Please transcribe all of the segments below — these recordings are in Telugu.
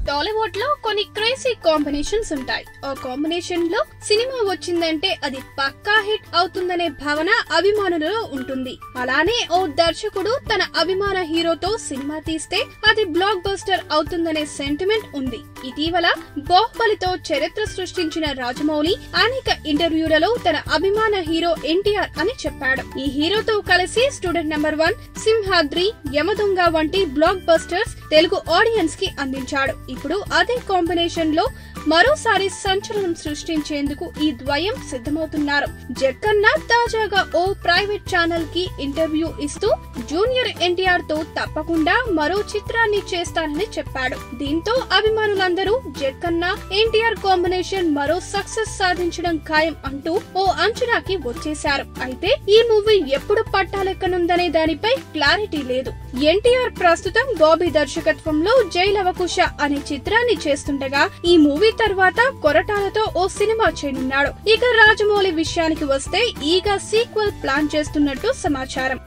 టాలీవుడ్ లో కొన్ని క్రేజీ కాంబినేషన్స్ ఉంటాయి. ఆ కాంబినేషన్ లో సినిమా వచ్చిందంటే అది పక్కా హిట్ అవుతుందనే భావన అభిమానులలో ఉంటుంది. అలానే ఓ దర్శకుడు తన అభిమాన హీరోతో సినిమా తీస్తే అది బ్లాక్ బస్టర్ అవుతుందనే సెంటిమెంట్ ఉంది. ఇటీవల బాహుబలితో చరిత్ర సృష్టించిన రాజమౌళి అనేక ఇంటర్వ్యూలలో తన అభిమాన హీరో ఎన్టీఆర్ అని చెప్పాడు. ఈ హీరోతో కలిసి స్టూడెంట్ నెంబర్ 1, సింహాద్రి, యమదొంగ వంటి బ్లాక్ బస్టర్స్ తెలుగు ఆడియన్స్ కి అందించాడు. ఇప్పుడు అదే కాంబినేషన్ లో మరోసారి సంచలనం సృష్టించేందుకు ఈ ద్వయం సిద్ధమవుతున్నారు. జక్కన్న తాజాగా ఓ ప్రైవేట్ ఛానల్ కి ఇంటర్వ్యూ ఇస్తూ జూనియర్ ఎన్టీఆర్ తో తప్పకుండా మరో చిత్రాన్ని చేస్తానని చెప్పాడు. దీంతో అభిమానులందరూ జక్కన్న ఎన్టీఆర్ కాంబినేషన్ మరో సక్సెస్ సాధించడం ఖాయం అంటూ ఓ అంచనాకి వచ్చేశారు. అయితే ఈ మూవీ ఎప్పుడు పట్టాలెక్కనుందనే దానిపై క్లారిటీ లేదు. ఎన్టీఆర్ ప్రస్తుతం బాబీ దర్శకత్వంలో జై లవకుశ అనే చిత్రాన్ని చేస్తుండగా ఈ మూవీ తర్వాత కొరటాలతో ఓ సినిమా చేయనున్నాడు. ఇక రాజమౌళి విషయానికి వస్తే ఈగా సీక్వెల్ ప్లాన్ చేస్తున్నట్టు సమాచారం.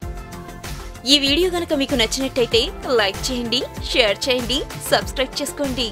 ఈ వీడియో గనుక మీకు నచ్చినట్టయితే లైక్ చేయండి, షేర్ చేయండి, సబ్స్క్రైబ్ చేసుకోండి.